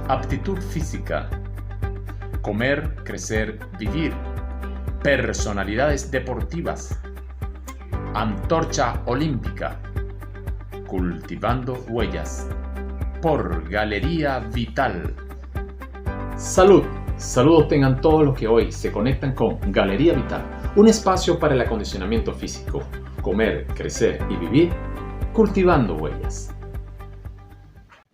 Aptitud física. Comer, crecer, vivir. Personalidades deportivas. Antorcha olímpica. Cultivando huellas. Por Galería Vital. Saludos tengan todos los que hoy se conectan con Galería Vital, un espacio para el acondicionamiento físico, comer, crecer y vivir, cultivando huellas.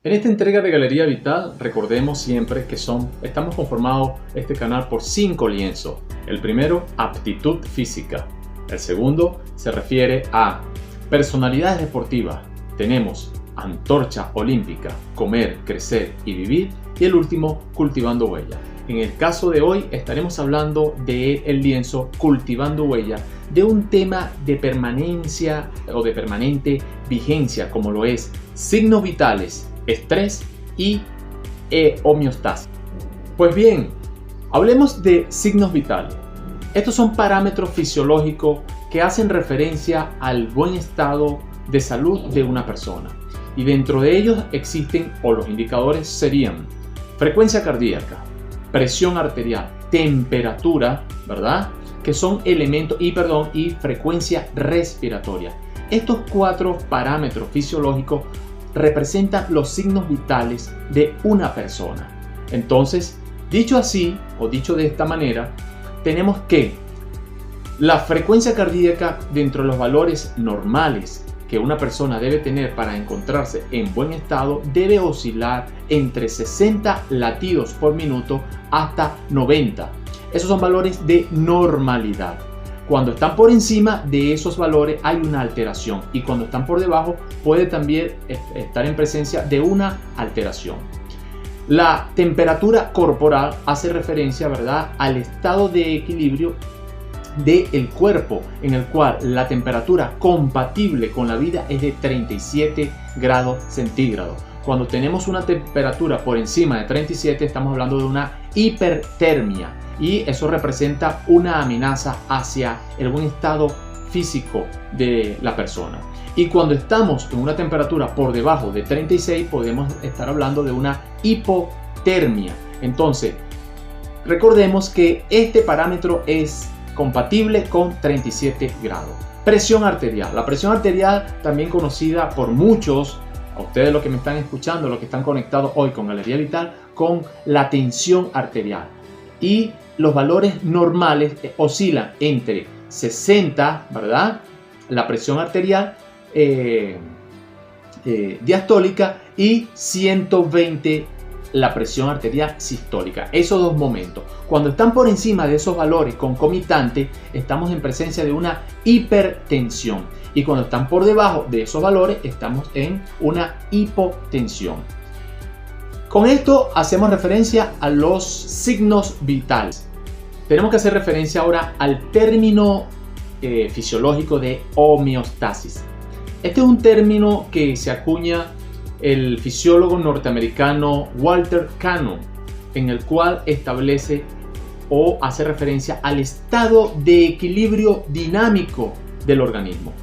En esta entrega de Galería Vital, recordemos siempre que estamos conformados este canal por 5 lienzos. El primero, aptitud física. El segundo se refiere a personalidades deportivas. Tenemos antorcha olímpica, comer, crecer y vivir. Y el último, cultivando huellas. En el caso de hoy estaremos hablando del lienzo cultivando huellas, de un tema de permanencia o de permanente vigencia, como lo es signos vitales, estrés y homeostasis. Pues bien, hablemos de signos vitales. Estos son parámetros fisiológicos que hacen referencia al buen estado de salud de una persona. Y dentro de ellos existen, o los indicadores serían, frecuencia cardíaca, presión arterial, temperatura, ¿verdad? Que son elementos, y frecuencia respiratoria. Estos 4 parámetros fisiológicos representan los signos vitales de una persona. Entonces, dicho así, o dicho de esta manera, tenemos que la frecuencia cardíaca, dentro de los valores normales que una persona debe tener para encontrarse en buen estado, debe oscilar entre 60 latidos por minuto hasta 90. Esos son valores de normalidad. Cuando están por encima de esos valores hay una alteración, y cuando están por debajo puede también estar en presencia de una alteración. La temperatura corporal hace referencia, ¿verdad?, al estado de equilibrio del cuerpo, en el cual la temperatura compatible con la vida es de 37 grados centígrados. Cuando tenemos una temperatura por encima de 37 estamos hablando de una hipertermia, y eso representa una amenaza hacia el buen estado físico de la persona. Y cuando estamos en una temperatura por debajo de 36 podemos estar hablando de una hipotermia. Entonces, recordemos que este parámetro es compatible con 37 grados. Presión arterial. La presión arterial, también conocida por muchos, a ustedes los que me están escuchando, los que están conectados hoy con Galería Vital, con la tensión arterial. Y los valores normales oscilan entre 60, ¿verdad?, la presión arterial diastólica, y 120 la presión arterial sistólica. Esos dos momentos, cuando están por encima de esos valores concomitantes, estamos en presencia de una hipertensión, y cuando están por debajo de esos valores estamos en una hipotensión. Con esto hacemos referencia a los signos vitales. Tenemos que hacer referencia ahora al término fisiológico de homeostasis. Este es un término que se acuña el fisiólogo norteamericano Walter Cannon, en el cual establece o hace referencia al estado de equilibrio dinámico del organismo.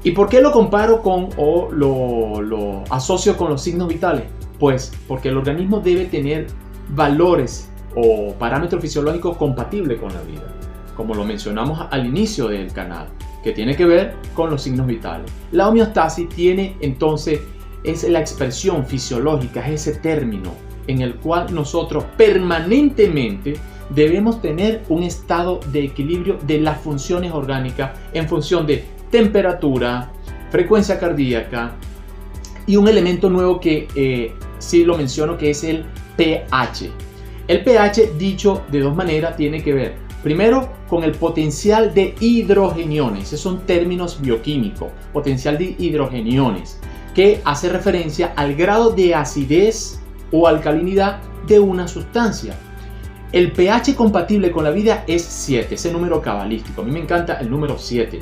¿Y por qué lo comparo con o lo asocio con los signos vitales? Pues porque el organismo debe tener valores o parámetros fisiológicos compatibles con la vida, como lo mencionamos al inicio del canal, que tiene que ver con los signos vitales. La homeostasis tiene entonces, es la expresión fisiológica, es ese término en el cual nosotros permanentemente debemos tener un estado de equilibrio de las funciones orgánicas en función de temperatura, frecuencia cardíaca y un elemento nuevo que sí lo menciono, que es el pH. El pH, dicho de dos maneras, tiene que ver primero con el potencial de hidrogeniones. Esos son términos bioquímicos. Potencial de hidrogeniones, que hace referencia al grado de acidez o alcalinidad de una sustancia. El pH compatible con la vida es 7, ese número cabalístico. A mí me encanta el número 7.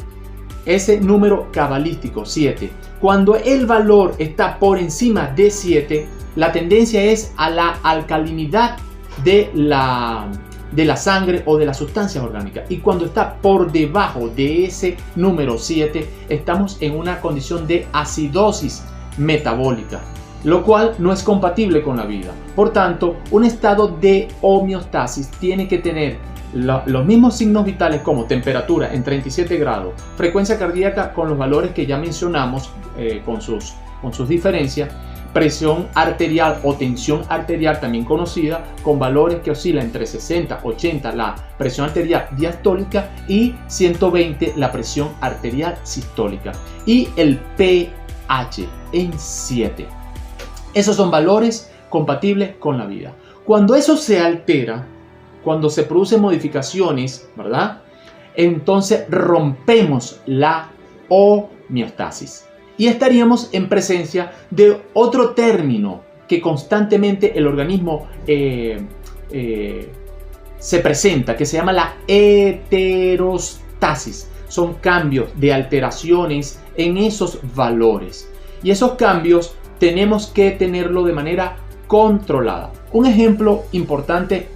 Ese número cabalístico 7. Cuando el valor está por encima de 7, la tendencia es a la alcalinidad de la sangre o de las sustancias orgánicas. Y cuando está por debajo de ese número 7, estamos en una condición de acidosis metabólica. lo cual no es compatible con la vida. Por tanto, un estado de homeostasis tiene que tener los mismos signos vitales como temperatura en 37 grados, frecuencia cardíaca con los valores que ya mencionamos con sus diferencias, presión arterial o tensión arterial también conocida con valores que oscilan entre 60 80 la presión arterial diastólica y 120 la presión arterial sistólica, y el pH en 7. Esos son valores compatibles con la vida. Cuando eso se altera, cuando se producen modificaciones, ¿verdad?, entonces rompemos la homeostasis y estaríamos en presencia de otro término que constantemente el organismo se presenta, que se llama la heterostasis. Son cambios de alteraciones en esos valores, y esos cambios tenemos que tenerlo de manera controlada. Un ejemplo importante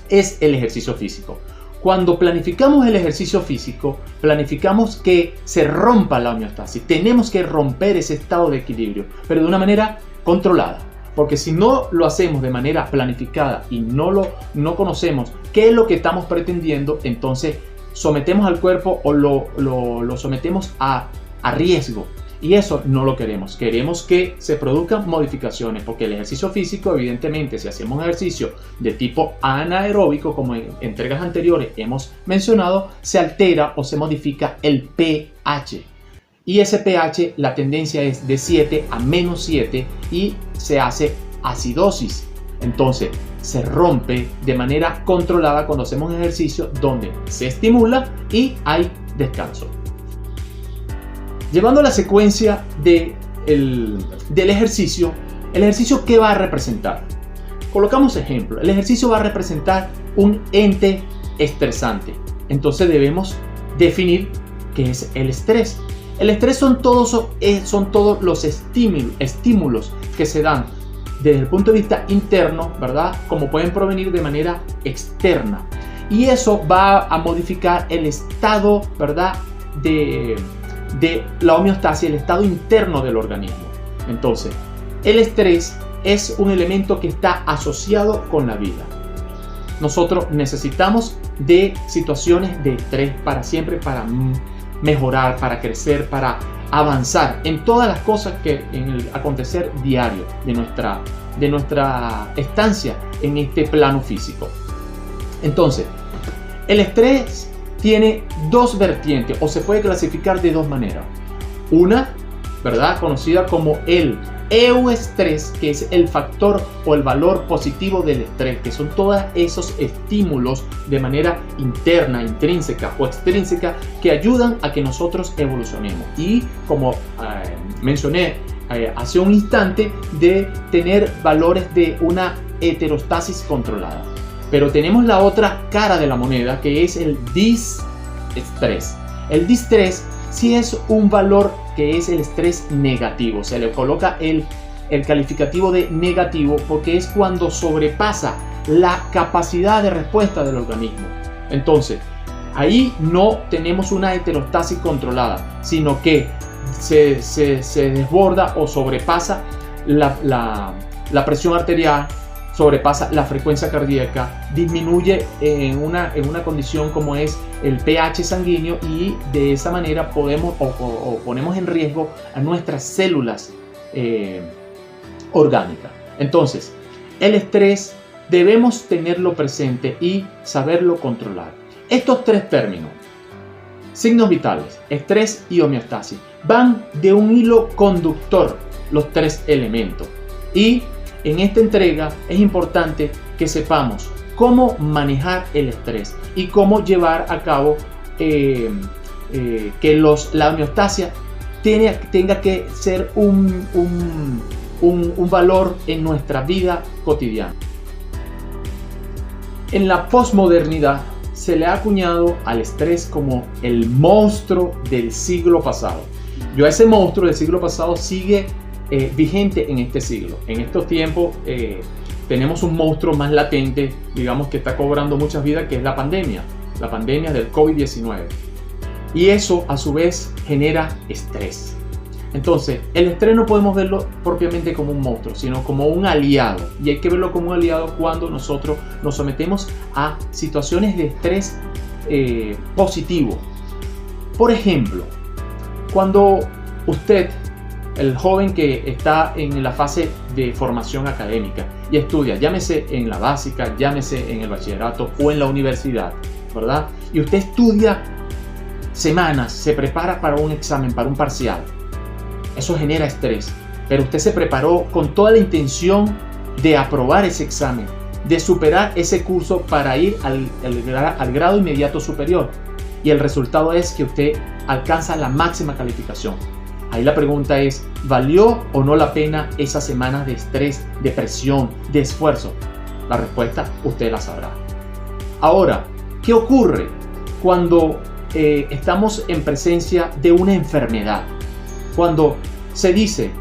es el ejercicio físico. Cuando planificamos el ejercicio físico, planificamos que se rompa la homeostasis. Tenemos que romper ese estado de equilibrio, pero de una manera controlada. Porque si no lo hacemos de manera planificada y no conocemos qué es lo que estamos pretendiendo, entonces sometemos al cuerpo o lo sometemos a riesgo. Y eso no lo queremos. Queremos que se produzcan modificaciones, porque el ejercicio físico, evidentemente, si hacemos un ejercicio de tipo anaeróbico, como en entregas anteriores hemos mencionado, se altera o se modifica el pH. Y ese pH, la tendencia es de 7 a menos 7 y se hace acidosis. Entonces, se rompe de manera controlada cuando hacemos un ejercicio donde se estimula y hay descanso. Llevando la secuencia del ejercicio, ¿el ejercicio qué va a representar? Colocamos ejemplo. El ejercicio va a representar un ente estresante. Entonces debemos definir qué es el estrés. El estrés son todos los estímulos que se dan desde el punto de vista interno, ¿verdad?, como pueden provenir de manera externa. Y eso va a modificar el estado, ¿verdad?, de la homeostasis, el estado interno del organismo. Entonces, el estrés es un elemento que está asociado con la vida. Nosotros necesitamos de situaciones de estrés para siempre, para mejorar, para crecer, para avanzar en todas las cosas que en el acontecer diario de nuestra estancia en este plano físico. Entonces, el estrés tiene dos vertientes, o se puede clasificar de dos maneras. Una, ¿verdad?, conocida como el euestrés, que es el factor o el valor positivo del estrés, que son todos esos estímulos de manera interna, intrínseca o extrínseca que ayudan a que nosotros evolucionemos. Y como mencioné hace un instante, de tener valores de una heterostasis controlada. Pero tenemos la otra cara de la moneda, que es el distrés. El distrés sí es un valor que es el estrés negativo. Se le coloca el calificativo de negativo porque es cuando sobrepasa la capacidad de respuesta del organismo. Entonces, ahí no tenemos una heterostasis controlada, sino que se desborda o sobrepasa la presión arterial, sobrepasa la frecuencia cardíaca, disminuye en una condición como es el pH sanguíneo, y de esa manera podemos o ponemos en riesgo a nuestras células orgánicas. Entonces, el estrés debemos tenerlo presente y saberlo controlar. Estos tres términos, signos vitales, estrés y homeostasis, van de un hilo conductor, los tres elementos. Y en esta entrega es importante que sepamos cómo manejar el estrés y cómo llevar a cabo que la homeostasia tenga que ser un valor en nuestra vida cotidiana. En la posmodernidad se le ha acuñado al estrés como el monstruo del siglo pasado. Yo, ese monstruo del siglo pasado sigue vigente en este siglo. En estos tiempos tenemos un monstruo más latente, digamos, que está cobrando muchas vidas, que es la pandemia del COVID-19. Y eso a su vez genera estrés. Entonces, el estrés no podemos verlo propiamente como un monstruo, sino como un aliado. Y hay que verlo como un aliado cuando nosotros nos sometemos a situaciones de estrés positivo. Por ejemplo, cuando usted, el joven que está en la fase de formación académica y estudia, llámese en la básica, llámese en el bachillerato o en la universidad, ¿verdad? Y usted estudia semanas, se prepara para un examen, para un parcial. Eso genera estrés, pero usted se preparó con toda la intención de aprobar ese examen, de superar ese curso para ir al grado inmediato superior. Y el resultado es que usted alcanza la máxima calificación. Ahí la pregunta es, ¿valió o no la pena esas semanas de estrés, de presión, de esfuerzo? La respuesta usted la sabrá. Ahora, ¿qué ocurre cuando estamos en presencia de una enfermedad? Cuando se dice,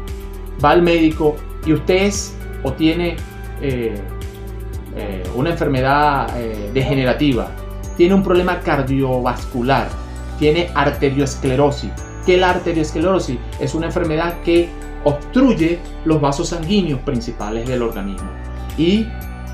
va al médico y usted es o tiene una enfermedad degenerativa, tiene un problema cardiovascular, tiene arteriosclerosis. ¿Qué es la arteriosclerosis? Es una enfermedad que obstruye los vasos sanguíneos principales del organismo. Y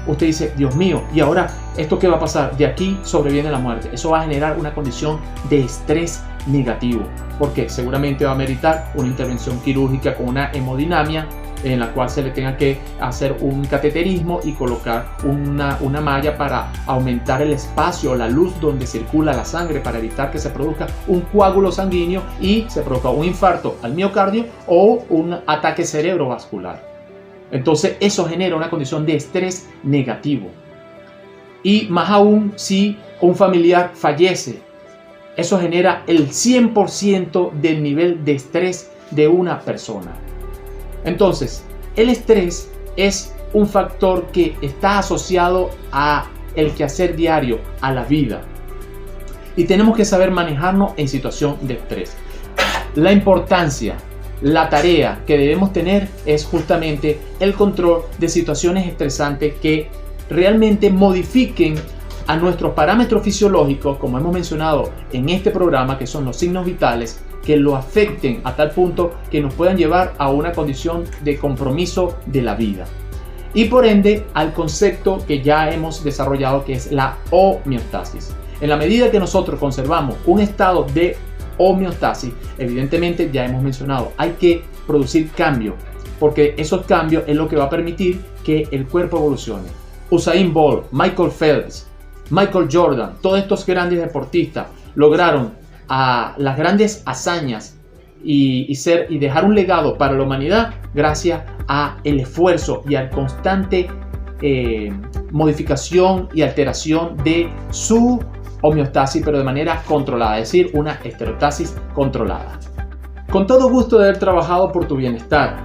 usted dice, Dios mío, ¿y ahora esto qué va a pasar? De aquí sobreviene la muerte. Eso va a generar una condición de estrés negativo, porque seguramente va a meritar una intervención quirúrgica con una hemodinamia en la cual se le tenga que hacer un cateterismo y colocar una malla para aumentar el espacio, la luz donde circula la sangre, para evitar que se produzca un coágulo sanguíneo y se produzca un infarto al miocardio o un ataque cerebrovascular. Entonces eso genera una condición de estrés negativo. Y más aún si un familiar fallece, eso genera el 100% del nivel de estrés de una persona. Entonces, el estrés es un factor que está asociado a el quehacer diario, a la vida. Y tenemos que saber manejarnos en situación de estrés. La importancia, la tarea que debemos tener es justamente el control de situaciones estresantes que realmente modifiquen a nuestros parámetros fisiológicos, como hemos mencionado en este programa, que son los signos vitales, que lo afecten a tal punto que nos puedan llevar a una condición de compromiso de la vida. Y por ende al concepto que ya hemos desarrollado, que es la homeostasis. En la medida que nosotros conservamos un estado de homeostasis, evidentemente ya hemos mencionado, hay que producir cambios, porque esos cambios es lo que va a permitir que el cuerpo evolucione. Usain Bolt, Michael Phelps, Michael Jordan, todos estos grandes deportistas lograron a las grandes hazañas y dejar un legado para la humanidad gracias a el esfuerzo y al constante modificación y alteración de su homeostasis, pero de manera controlada, es decir, una estereostasis controlada. Con todo gusto de haber trabajado por tu bienestar,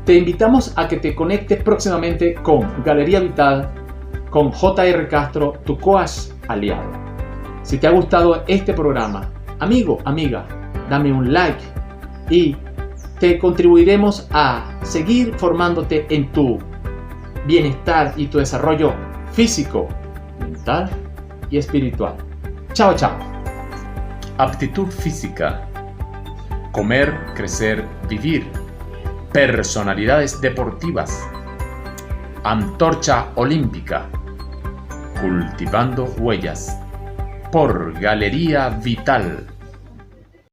te invitamos a que te conectes próximamente con Galería Vital, con J.R. Castro, tu coach aliado. Si te ha gustado este programa, amigo, amiga, dame un like y te contribuiremos a seguir formándote en tu bienestar y tu desarrollo físico, mental y espiritual. Chao, chao. Aptitud física. Comer, crecer, vivir. Personalidades deportivas. Antorcha olímpica. Cultivando huellas. Por Galería Vital.